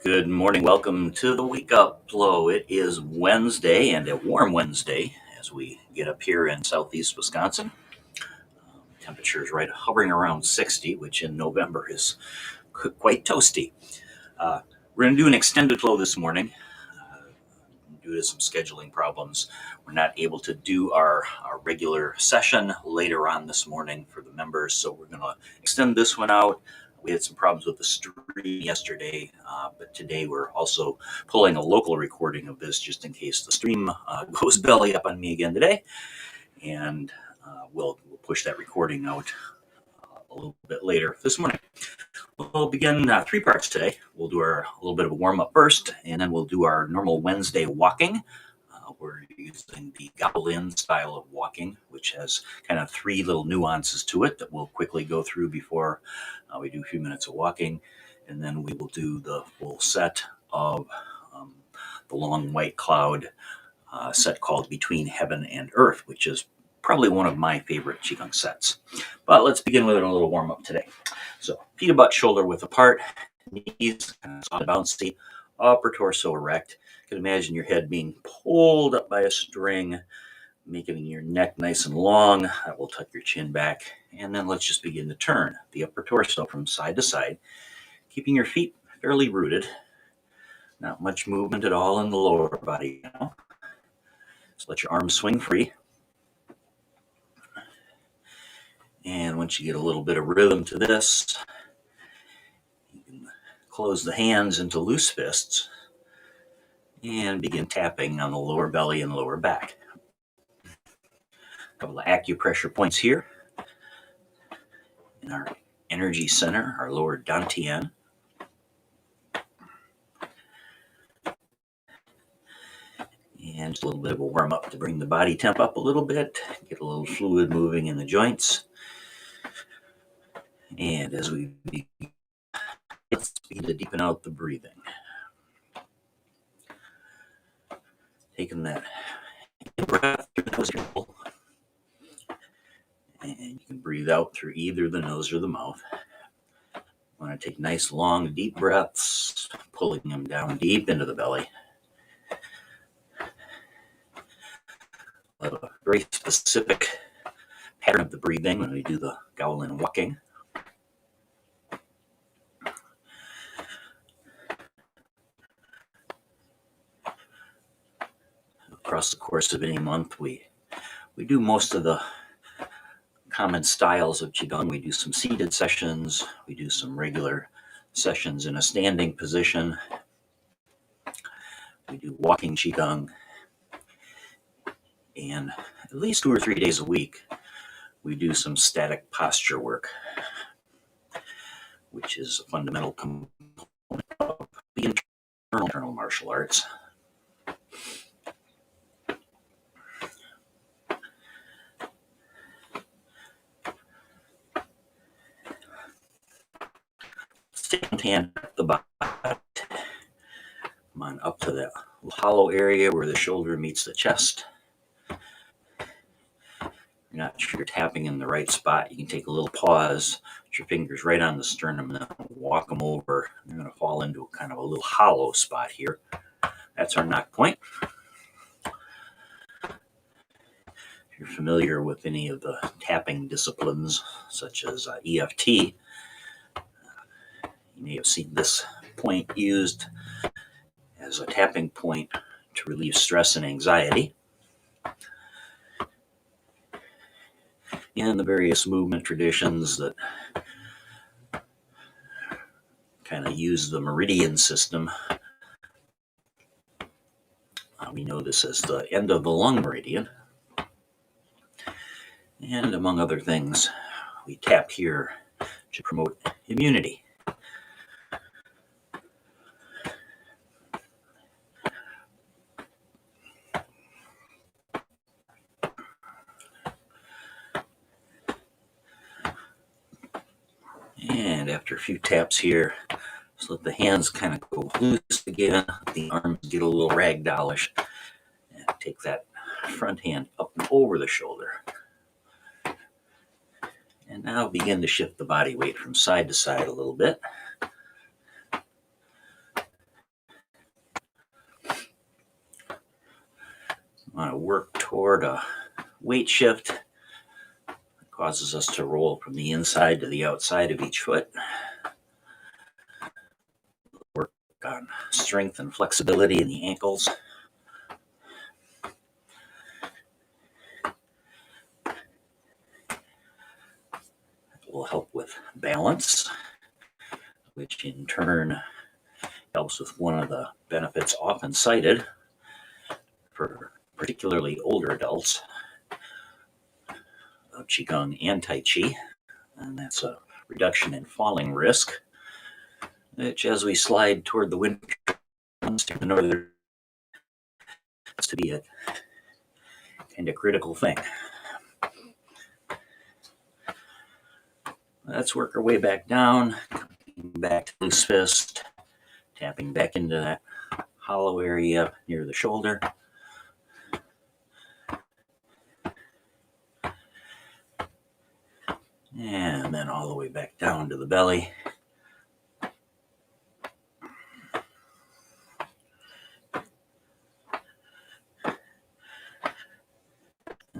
Good morning. Welcome to the Wake Up Flow. It is Wednesday and a warm Wednesday as we get up here in southeast Wisconsin. Temperatures right hovering around 60, which in November is quite toasty. We're going to do an extended flow this morning. Due to some scheduling problems, we're not able to do our regular session later on this morning for the members, so we're going to extend this one out. We had some problems with the stream yesterday, but today we're also pulling a local recording of this just in case the stream goes belly up on me again today, and we'll push that recording out a little bit later this morning. We'll begin 3 parts today. We'll do a little bit of a warm-up first, and then we'll do our normal Wednesday walking. We're using the Gobble-in style of walking, which has kind of 3 little nuances to it that we'll quickly go through before we do a few minutes of walking. And then we will do the full set of the long white cloud set called Between Heaven and Earth, which is probably one of my favorite Qigong sets. But let's begin with a little warm-up today. So feet butt shoulder width apart, knees kind of soft bouncy, upper torso erect. You can imagine your head being pulled up by a string, making your neck nice and long. That will tuck your chin back. And then let's just begin to turn the upper torso from side to side, keeping your feet fairly rooted. Not much movement at all in the lower body now. So let your arms swing free. And once you get a little bit of rhythm to this, you can close the hands into loose fists and begin tapping on the lower belly and lower back. A couple of acupressure points here in our energy center, our lower dantian. And just a little bit of a warm up to bring the body temp up a little bit, get a little fluid moving in the joints. And as we begin, let's begin to deepen out the breathing. Taking that breath through the nose here. And you can breathe out through either the nose or the mouth. You want to take nice, long, deep breaths, pulling them down deep into the belly. A very specific pattern of the breathing when we do the Gobble-in walking. Across the course of any month, we do most of the common styles of Qigong. We do some seated sessions. We do some regular sessions in a standing position. We do walking Qigong. And at least 2 or 3 days a week, we do some static posture work, which is a fundamental component of the internal martial arts. Stand hand at the bottom. Come on up to that hollow area where the shoulder meets the chest. You're not sure you're tapping in the right spot, you can take a little pause, put your fingers right on the sternum, and then walk them over. They're going to fall into a kind of a little hollow spot here. That's our knock point. If you're familiar with any of the tapping disciplines, such as EFT, you may have seen this point used as a tapping point to relieve stress and anxiety. In the various movement traditions that kind of use the meridian system, we know this as the end of the lung meridian. And among other things, we tap here to promote immunity. And after a few taps here, just let the hands kind of go loose again. The arms get a little ragdollish. And take that front hand up and over the shoulder. And now begin to shift the body weight from side to side a little bit. toward a weight shift. It causes us to roll from the inside to the outside of each foot. Work on strength and flexibility in the ankles. It will help with balance, which in turn helps with one of the benefits often cited for particularly older adults of Qigong and Tai Chi, and that's a reduction in falling risk, which as we slide toward the winter to the northern, it's to be a kind of critical thing. Let's work our way back down, back to loose fist, tapping back into that hollow area near the shoulder. And then all the way back down to the belly.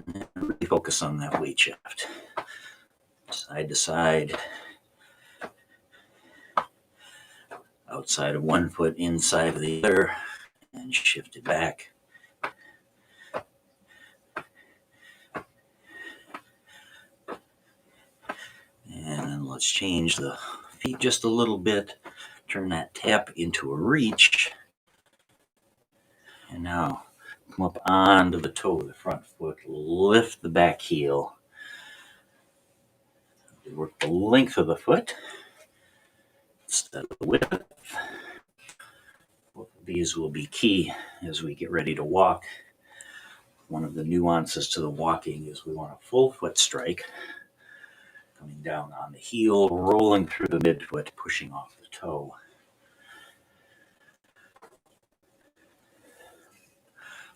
And really focus on that weight shift. Side to side. Outside of one foot, inside of the other. And shift it back. And then let's change the feet just a little bit. Turn that tap into a reach. And now come up onto the toe of the front foot. Lift the back heel. Work the length of the foot instead of the width. Both of these will be key as we get ready to walk. One of the nuances to the walking is we want a full foot strike. Coming down on the heel, rolling through the midfoot, pushing off the toe.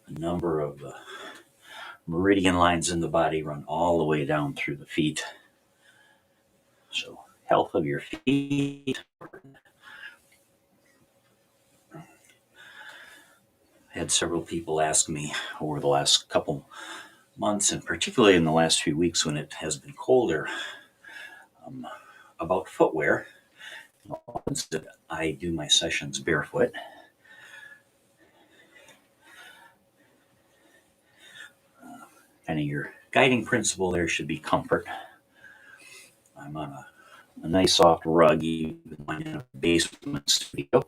A number of meridian lines in the body run all the way down through the feet. So, health of your feet. I had several people ask me over the last couple months, and particularly in the last few weeks when it has been colder, about footwear. I do my sessions barefoot. Kind of your guiding principle there should be comfort. I'm on a nice soft rug, even in a basement studio.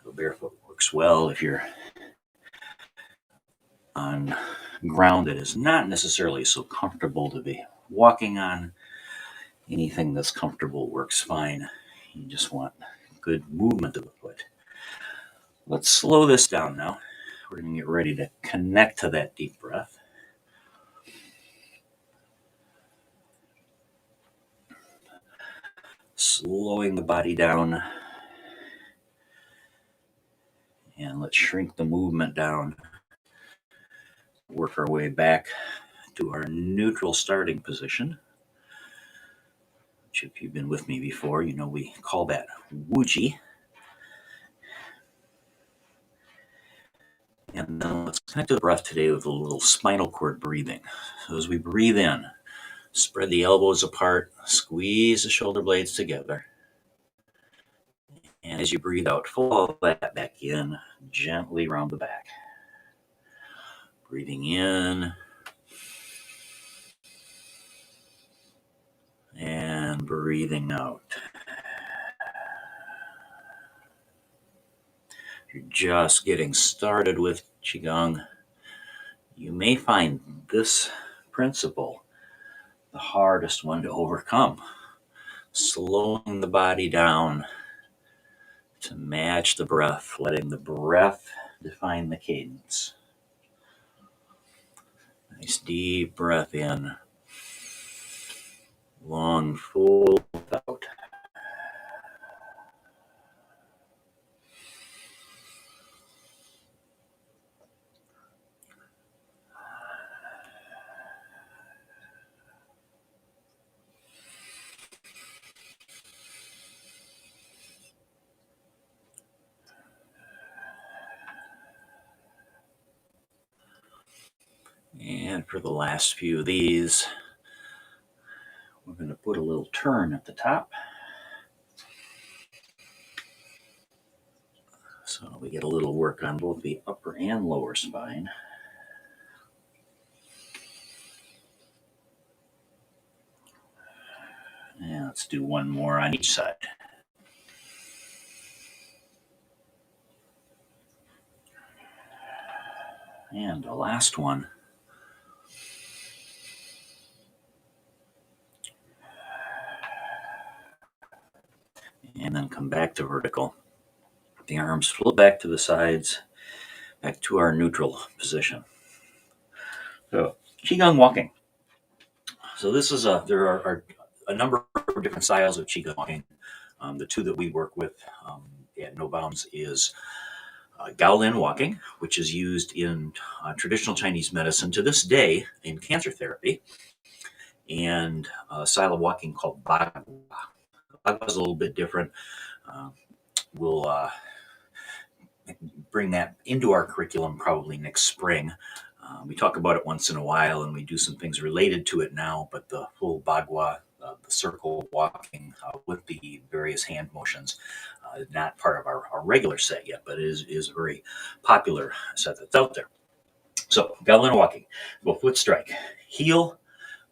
So barefoot works well if you're on ground that is not necessarily so comfortable to be walking on. Anything that's comfortable works fine. You just want good movement of the foot. Let's slow this down now. We're going to get ready to connect to that deep breath. Slowing the body down. And let's shrink the movement down. Work our way back to our neutral starting position. Which, if you've been with me before, you know we call that Wuji. And then let's connect to the breath today with a little spinal cord breathing. So as we breathe in, spread the elbows apart, squeeze the shoulder blades together. And as you breathe out, pull that back in, gently round the back. Breathing in. And breathing out. If you're just getting started with Qigong, you may find this principle the hardest one to overcome. Slowing the body down to match the breath, letting the breath define the cadence. Nice deep breath in. Long, full out. And for the last few of these, we're going to put a little turn at the top. So we get a little work on both the upper and lower spine. And let's do one more on each side. And the last one. And then come back to vertical. The arms flip back to the sides, back to our neutral position. So, Qigong walking. So this is there are a number of different styles of Qigong walking. The two that we work with at No Bounds is Gaolin walking, which is used in traditional Chinese medicine to this day in cancer therapy, and a style of walking called Bagua. Bagua is a little bit different. We'll bring that into our curriculum probably next spring. We talk about it once in a while, and we do some things related to it now, but the full Bagua, the circle walking with the various hand motions, is not part of our regular set yet, but it is a very popular set that's out there. So, Gaolin walking, go foot strike, heel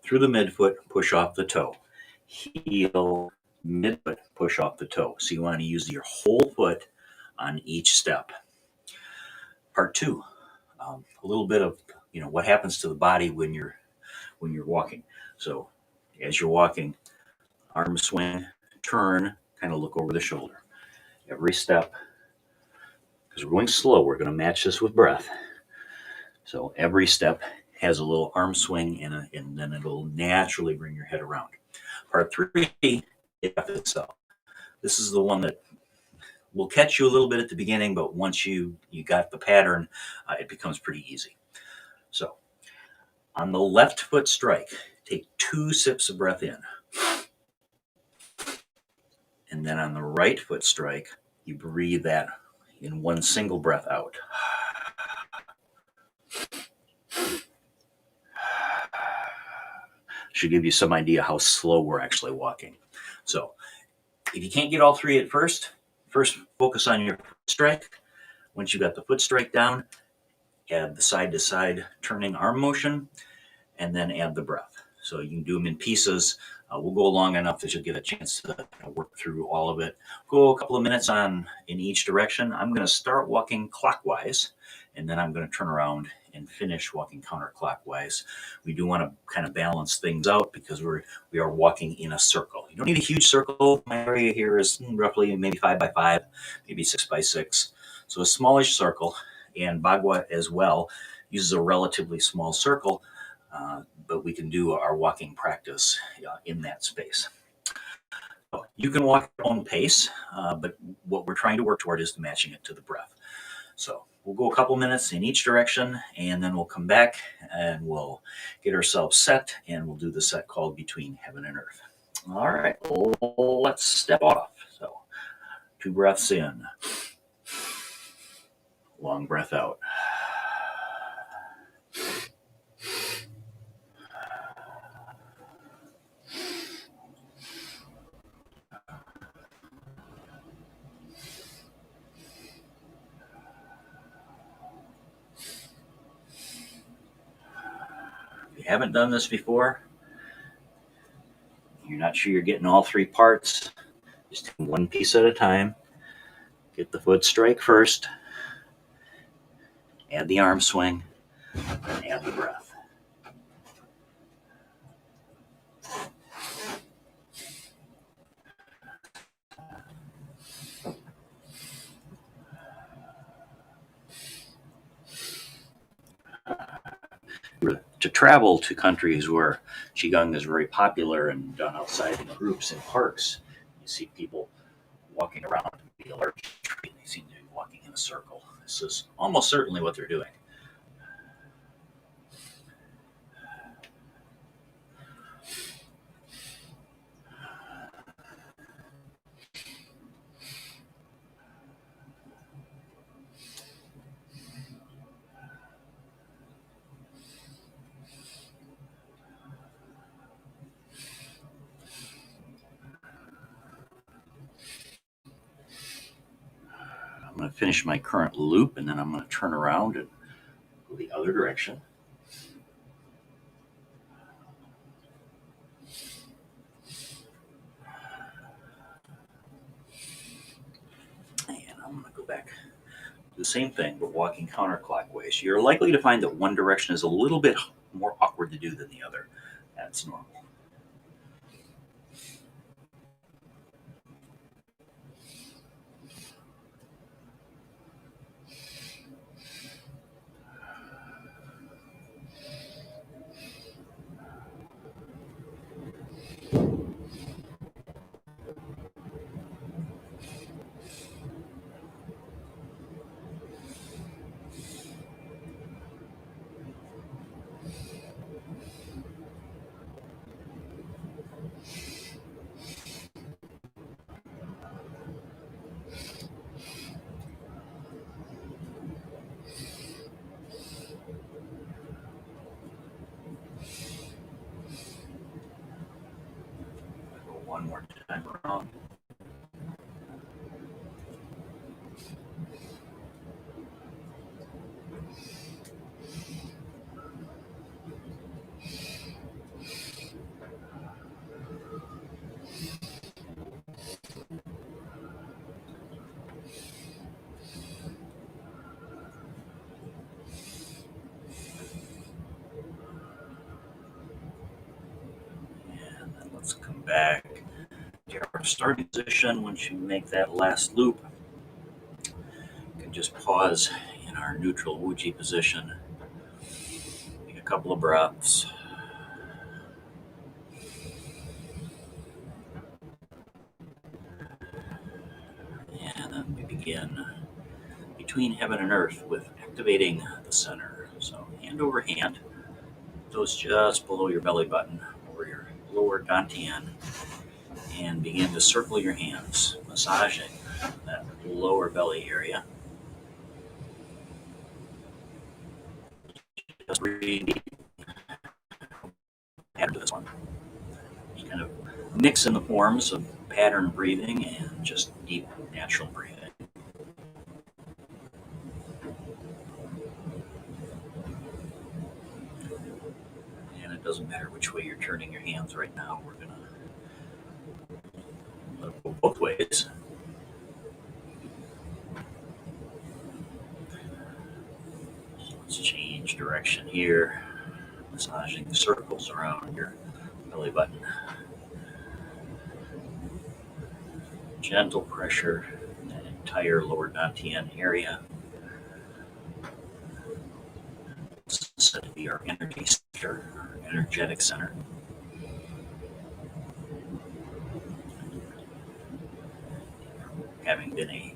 through the midfoot, push off the toe, heel, midfoot, push off the toe. So you want to use your whole foot on each step. Part two, a little bit of what happens to the body when you're walking. So as you're walking, arm swing, turn, kind of look over the shoulder. Every step, because we're going slow, we're going to match this with breath. So every step has a little arm swing, and then it'll naturally bring your head around. Part three, itself. This is the one that will catch you a little bit at the beginning, but once you got the pattern, it becomes pretty easy. So on the left foot strike, take 2 sips of breath in. And then on the right foot strike, you breathe that in one single breath out. Should give you some idea how slow we're actually walking. So if you can't get all 3 at first focus on your foot strike. Once you got the foot strike down, add the side-to-side turning arm motion, and then add the breath. So you can do them in pieces. We'll go long enough that you'll get a chance to work through all of it. Go a couple of minutes in each direction. I'm going to start walking clockwise, and then I'm going to turn around and finish walking counterclockwise. We do want to kind of balance things out because we are walking in a circle. You don't need a huge circle. My area here is roughly maybe 5 by 5, maybe 6 by 6. So a smallish circle, and Bagua as well uses a relatively small circle, but we can do our walking practice in that space. So you can walk at your own pace, but what we're trying to work toward is matching it to the breath. So we'll go a couple minutes in each direction, and then we'll come back and we'll get ourselves set, and we'll do the set called Between Heaven and Earth. All right, let's step off. So 2 breaths in, long breath out. If you haven't done this before, you're not sure you're getting all 3 parts, just take one piece at a time. Get the foot strike first, add the arm swing, and add the breath. To travel to countries where Qigong is very popular and done outside in groups in parks, you see people walking around a large tree, and they seem to be walking in a circle. This is almost certainly what they're doing. I'm going to finish my current loop, and then I'm going to turn around and go the other direction. And I'm going to go back. The same thing, but walking counterclockwise. You're likely to find that one direction is a little bit more awkward to do than the other. That's normal. Go one more time around. And then let's come back to our starting position. Once you make that last loop, you can just pause in our neutral Wuji position. Take a couple of breaths. And then we begin between heaven and earth with activating the center. So hand over hand, toes just below your belly button, over your lower dantian, and begin to circle your hands, massaging that lower belly area. Just breathe deep after this one. Just kind of mix in the forms of pattern breathing and just deep natural breathing. And it doesn't matter which way you're turning your hands right now. We're going to go both ways. So let's change direction here, massaging the circles around your belly button. Gentle pressure in that entire lower dantian area. It's said to be our energy center, our energetic center. Having been a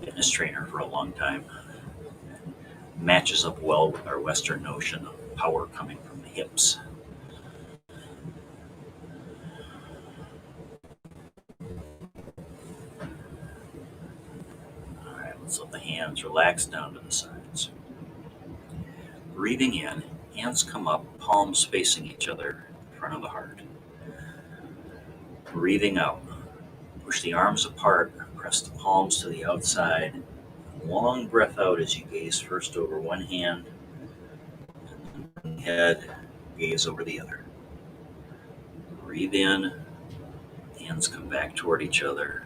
fitness trainer for a long time, matches up well with our Western notion of power coming from the hips. All right, let's let the hands relax down to the sides. Breathing in, hands come up, palms facing each other in front of the heart. Breathing out, push the arms apart, press the palms to the outside. Long breath out as you gaze first over one hand, and then head, gaze over the other. Breathe in, hands come back toward each other.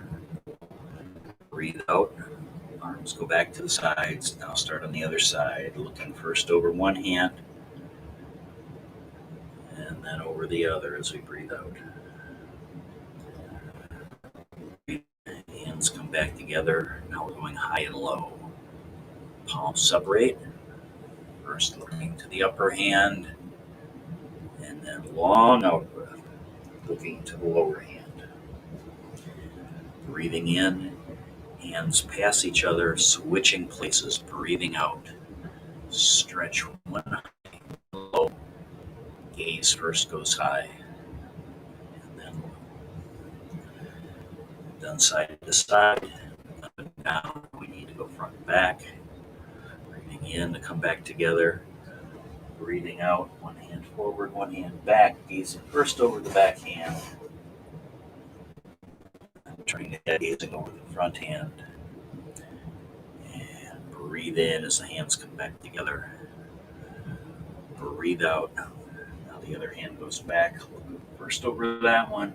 Breathe out, arms go back to the sides. Now start on the other side, looking first over one hand, and then over the other as we breathe out. Hands come back together. Now we're going high and low. Palms separate. First looking to the upper hand, and then long out breath, looking to the lower hand. Breathing in, hands pass each other, switching places. Breathing out, stretch one high, low. Gaze first goes high, and then done side to side, up and down. We need to go front and back. Breathing in to come back together. Breathing out, one hand forward, one hand back, gazing first over the back hand. Turning the head, gazing over the front hand. Breathe in as the hands come back together. Breathe out. Now the other hand goes back. First over that one.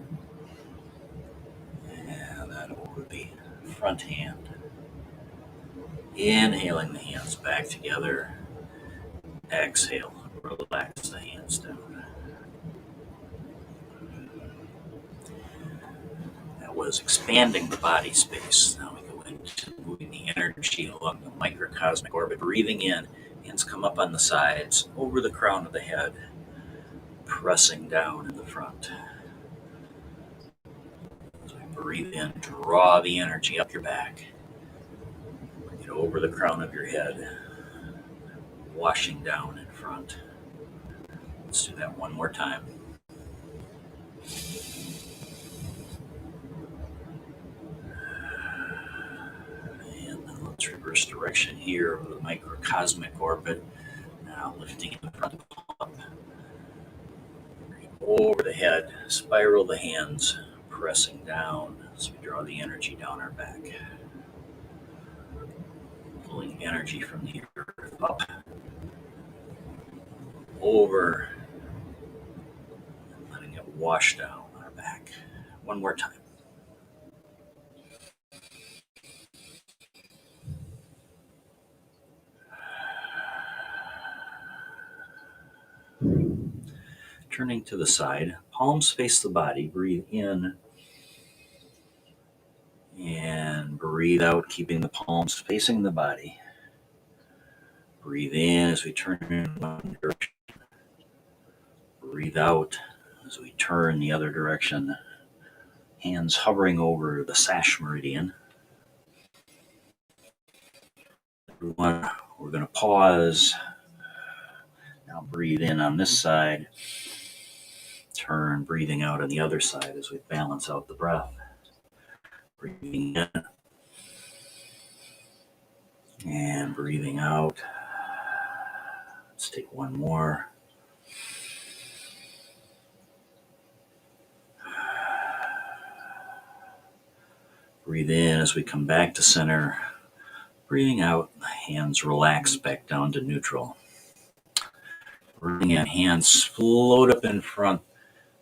And then over the front hand. Inhaling the hands back together. Exhale. Relax the hands down. That was expanding the body space. Now we go into moving the energy along the microcosmic orbit. Breathing in. Hands come up on the sides, over the crown of the head. Pressing down in the front. As we breathe in, draw the energy up your back. Bring it over the crown of your head. Washing down in front. Let's do that one more time. And then let's reverse direction here over the microcosmic orbit. Now lifting in the front up. Over the head, spiral the hands, pressing down as we draw the energy down our back. Pulling energy from the earth up, over, and letting it wash down our back. One more time. Turning to the side, palms face the body. Breathe in and breathe out, keeping the palms facing the body. Breathe in as we turn in one direction. Breathe out as we turn the other direction. Hands hovering over the sash meridian. We're going to pause. Now breathe in on this side. Turn, breathing out on the other side as we balance out the breath. Breathing in and breathing out. Let's take one more. Breathe in as we come back to center. Breathing out, hands relax back down to neutral. Breathing in, hands float up in front.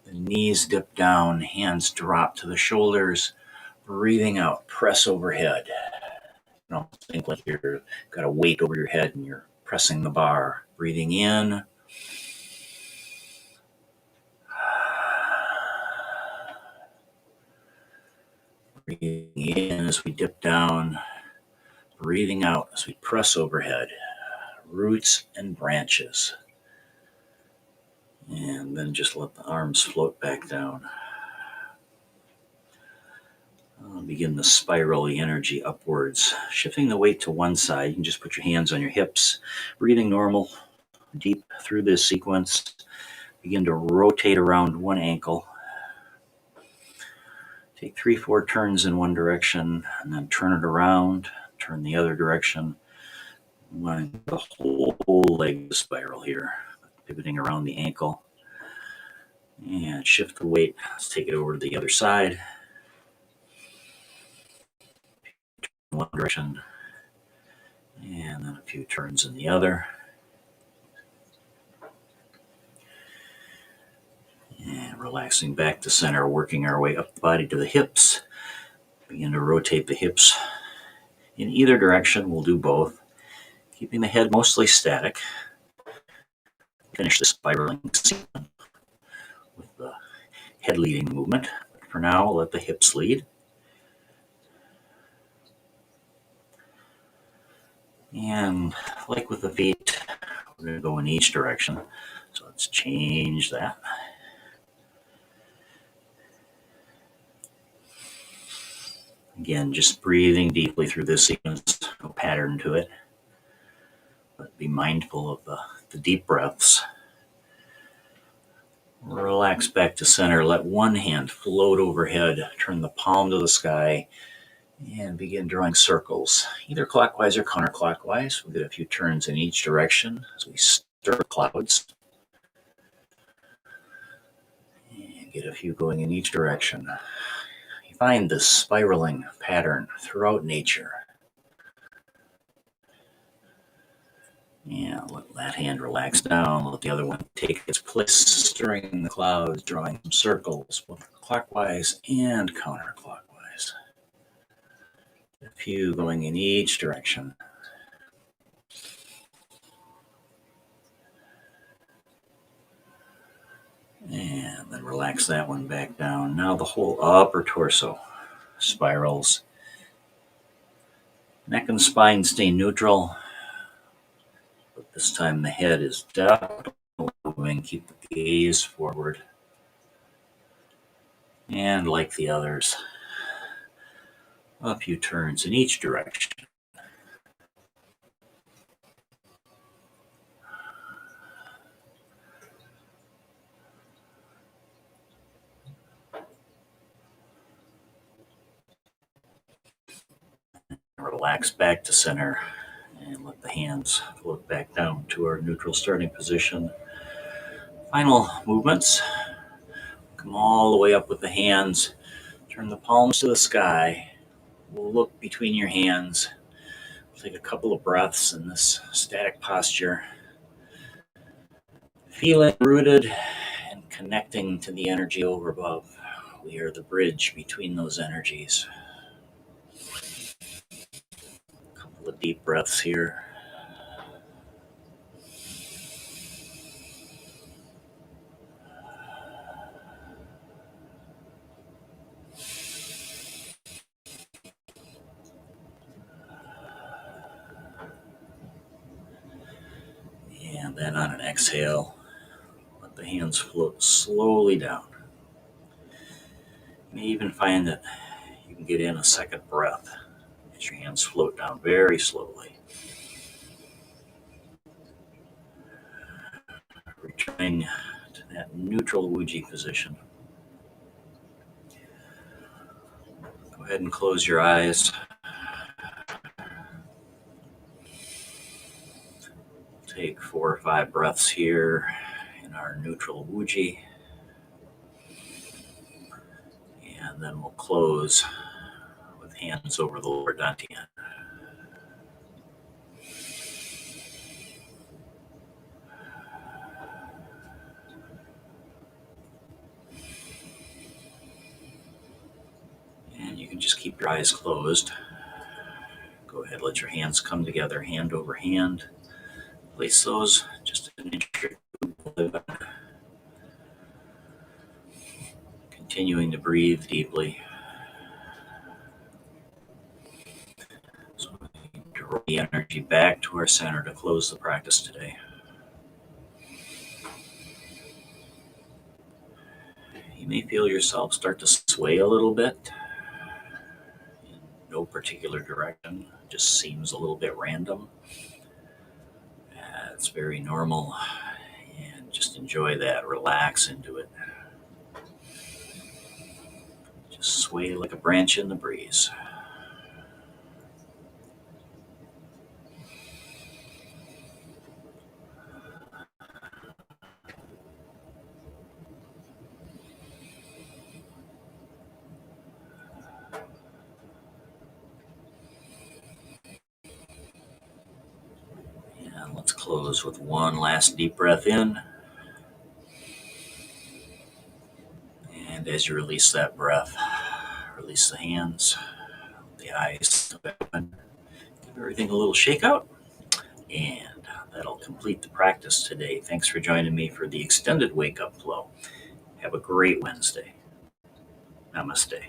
The knees dip down, hands drop to the shoulders. Breathing out, press overhead. Think like you've got a weight over your head and you're pressing the bar. Breathing in. Breathing in as we dip down. Breathing out as we press overhead. Roots and branches. And then just let the arms float back down. Begin to spiral the energy upwards, shifting the weight to one side. You can just put your hands on your hips, breathing normal, deep through this sequence. Begin to rotate around one ankle. Take 3-4 turns in one direction, and then turn it around, turn the other direction. Wanting the whole leg to spiral here, pivoting around the ankle. And shift the weight. Let's take it over to the other side. One direction, and then a few turns in the other. And relaxing back to center, working our way up the body to the hips. Begin to rotate the hips in either direction. We'll do both, keeping the head mostly static. Finish the spiraling sequence with the head leading the movement. But for now, let the hips lead. And like with the feet, we're going to go in each direction. So let's change that. Again, just breathing deeply through this sequence, no pattern to it. But be mindful of the deep breaths. Relax back to center. Let one hand float overhead. Turn the palm to the sky. And begin drawing circles, either clockwise or counterclockwise. We'll get a few turns in each direction as we stir clouds. And get a few going in each direction. You find this spiraling pattern throughout nature. And let that hand relax down. Let the other one take its place, stirring the clouds, drawing some circles, both clockwise and counterclockwise. A few going in each direction. And then relax that one back down. Now the whole upper torso spirals. Neck and spine stay neutral, but this time the head is definitely moving. Keep the gaze forward. And like the others, a few turns in each direction. Relax back to center and let the hands float back down to our neutral starting position. Final movements. Come all the way up with the hands. Turn the palms to the sky. We'll look between your hands. Take a couple of breaths in this static posture. Feeling rooted and connecting to the energy over above. We are the bridge between those energies. A couple of deep breaths here. And then on an exhale, let the hands float slowly down. You may even find that you can get in a second breath as your hands float down very slowly. Returning to that neutral Wuji position. Go ahead and close your eyes. Take 4 or 5 breaths here in our neutral Wuji. And then we'll close with hands over the lower dantian. And you can just keep your eyes closed. Go ahead, let your hands come together, hand over hand. Place those just an inch or two. Continuing to breathe deeply. So we draw the energy back to our center to close the practice today. You may feel yourself start to sway a little bit. In no particular direction. It just seems a little bit random. It's very normal. And just enjoy that. Relax into it. Just sway like a branch in the breeze. And let's close with one last deep breath in. And as you release that breath, release the hands, the eyes open. Give everything a little shake out. And that'll complete the practice today. Thanks for joining me for the extended Wake Up Flow. Have a great Wednesday. Namaste.